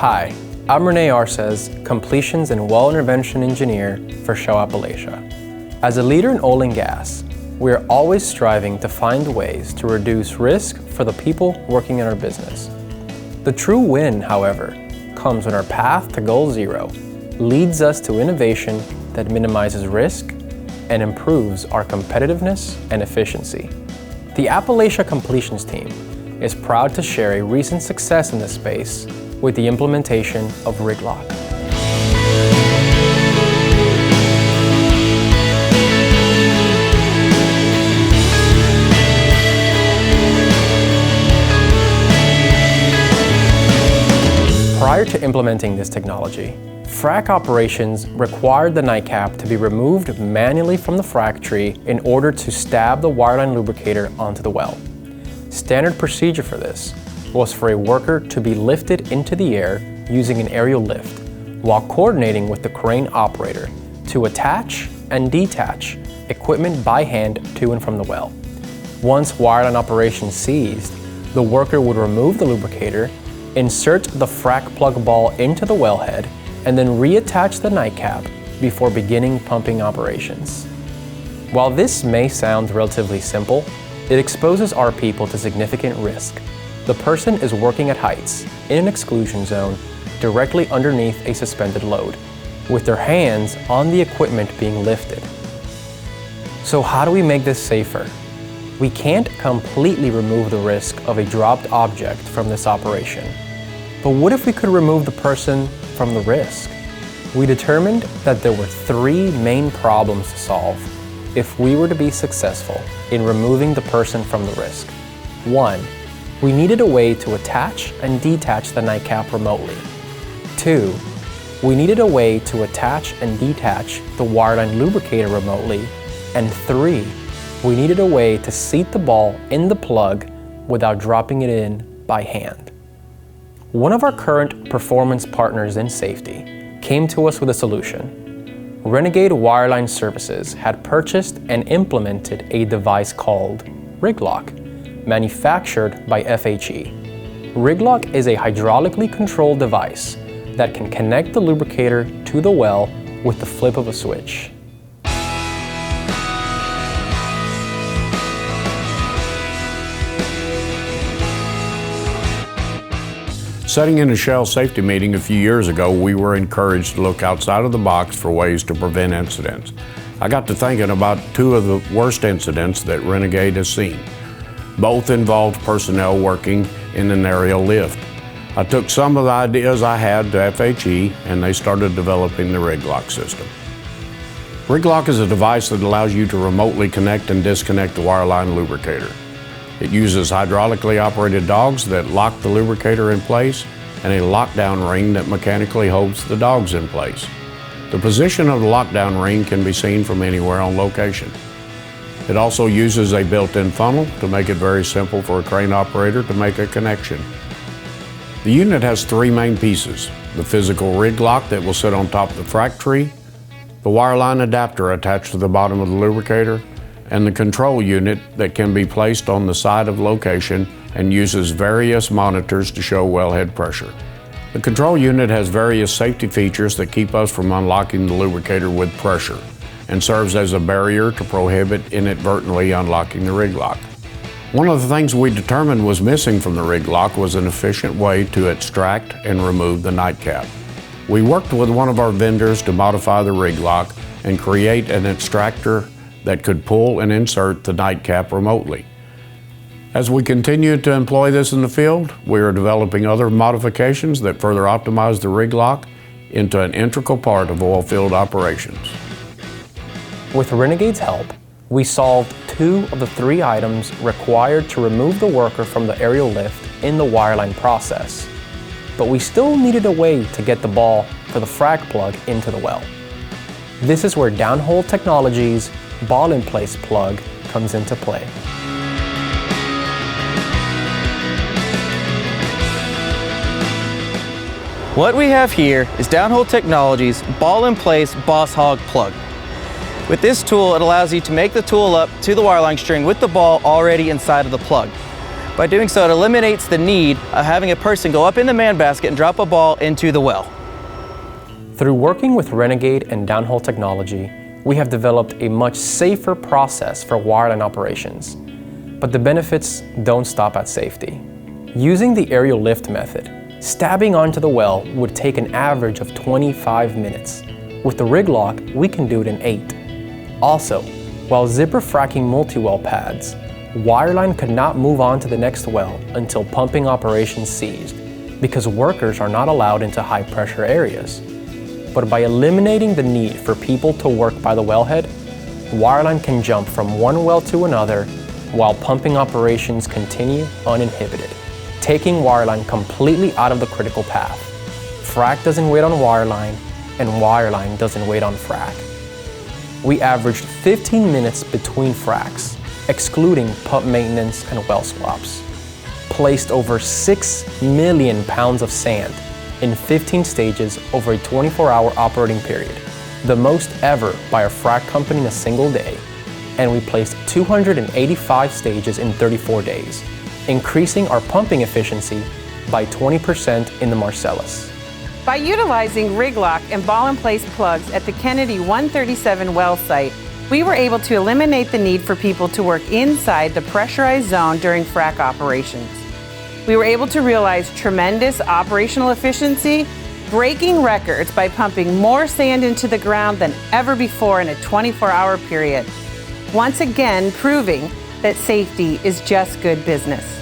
Hi, I'm Rene Arces, Completions and Well Intervention Engineer for Shell Appalachia. As a leader in oil and gas, we are always striving to find ways to reduce risk for the people working in our business. The true win, however, comes when our path to Goal Zero leads us to innovation that minimizes risk and improves our competitiveness and efficiency. The Appalachia Completions team is proud to share a recent success in this space with the implementation of RigLock. Prior to implementing this technology, frac operations required the nightcap to be removed manually from the frac tree in order to stab the wireline lubricator onto the well. Standard procedure for this was for a worker to be lifted into the air using an aerial lift while coordinating with the crane operator to attach and detach equipment by hand to and from the well. Once wireline operation ceased, the worker would remove the lubricator, insert the frac plug ball into the wellhead, and then reattach the nightcap before beginning pumping operations. While this may sound relatively simple, it exposes our people to significant risk. The person is working at heights, in an exclusion zone, directly underneath a suspended load, with their hands on the equipment being lifted. So how do we make this safer? We can't completely remove the risk of a dropped object from this operation. But what if we could remove the person from the risk? We determined that there were three main problems to solve if we were to be successful in removing the person from the risk. 1. We needed a way to attach and detach the nightcap remotely. 2. We needed a way to attach and detach the wireline lubricator remotely. And 3. We needed a way to seat the ball in the plug without dropping it in by hand. One of our current performance partners in safety came to us with a solution. Renegade Wireline Services had purchased and implemented a device called RigLock, manufactured by FHE. RigLock is a hydraulically controlled device that can connect the lubricator to the well with the flip of a switch. Sitting in a Shell safety meeting a few years ago, we were encouraged to look outside of the box for ways to prevent incidents. I got to thinking about two of the worst incidents that Renegade has seen. Both involved personnel working in an aerial lift. I took some of the ideas I had to FHE and they started developing the RigLock system. RigLock is a device that allows you to remotely connect and disconnect the wireline lubricator. It uses hydraulically operated dogs that lock the lubricator in place and a lockdown ring that mechanically holds the dogs in place. The position of the lockdown ring can be seen from anywhere on location. It also uses a built-in funnel to make it very simple for a crane operator to make a connection. The unit has three main pieces: the physical RigLock that will sit on top of the frac tree, the wireline adapter attached to the bottom of the lubricator, and the control unit that can be placed on the side of location and uses various monitors to show wellhead pressure. The control unit has various safety features that keep us from unlocking the lubricator with pressure and serves as a barrier to prohibit inadvertently unlocking the RigLock. One of the things we determined was missing from the RigLock was an efficient way to extract and remove the nightcap. We worked with one of our vendors to modify the RigLock and create an extractor that could pull and insert the nightcap remotely. As we continue to employ this in the field, we are developing other modifications that further optimize the RigLock into an integral part of oil field operations. With Renegade's help, we solved two of the three items required to remove the worker from the aerial lift in the wireline process. But we still needed a way to get the ball for the frac plug into the well. This is where Downhole Technologies' ball-in-place plug comes into play. What we have here is Downhole Technologies' ball-in-place Boss Hog plug. With this tool, it allows you to make the tool up to the wireline string with the ball already inside of the plug. By doing so, it eliminates the need of having a person go up in the man basket and drop a ball into the well. Through working with Renegade and downhole technology, we have developed a much safer process for wireline operations. But the benefits don't stop at safety. Using the aerial lift method, stabbing onto the well would take an average of 25 minutes. With the RigLock, we can do it in 8. Also, while zipper fracking multi-well pads, wireline could not move on to the next well until pumping operations ceased, because workers are not allowed into high-pressure areas. But by eliminating the need for people to work by the wellhead, wireline can jump from one well to another while pumping operations continue uninhibited, taking wireline completely out of the critical path. Frac doesn't wait on wireline, and wireline doesn't wait on frac. We averaged 15 minutes between fracs, excluding pump maintenance and well swaps. Placed over 6 million pounds of sand in 15 stages over a 24-hour operating period, the most ever by a frac company in a single day. And we placed 285 stages in 34 days, increasing our pumping efficiency by 20% in the Marcellus. By utilizing RigLock and ball-in-place plugs at the Kennedy 137 well site, we were able to eliminate the need for people to work inside the pressurized zone during frac operations. We were able to realize tremendous operational efficiency, breaking records by pumping more sand into the ground than ever before in a 24-hour period. Once again, proving that safety is just good business.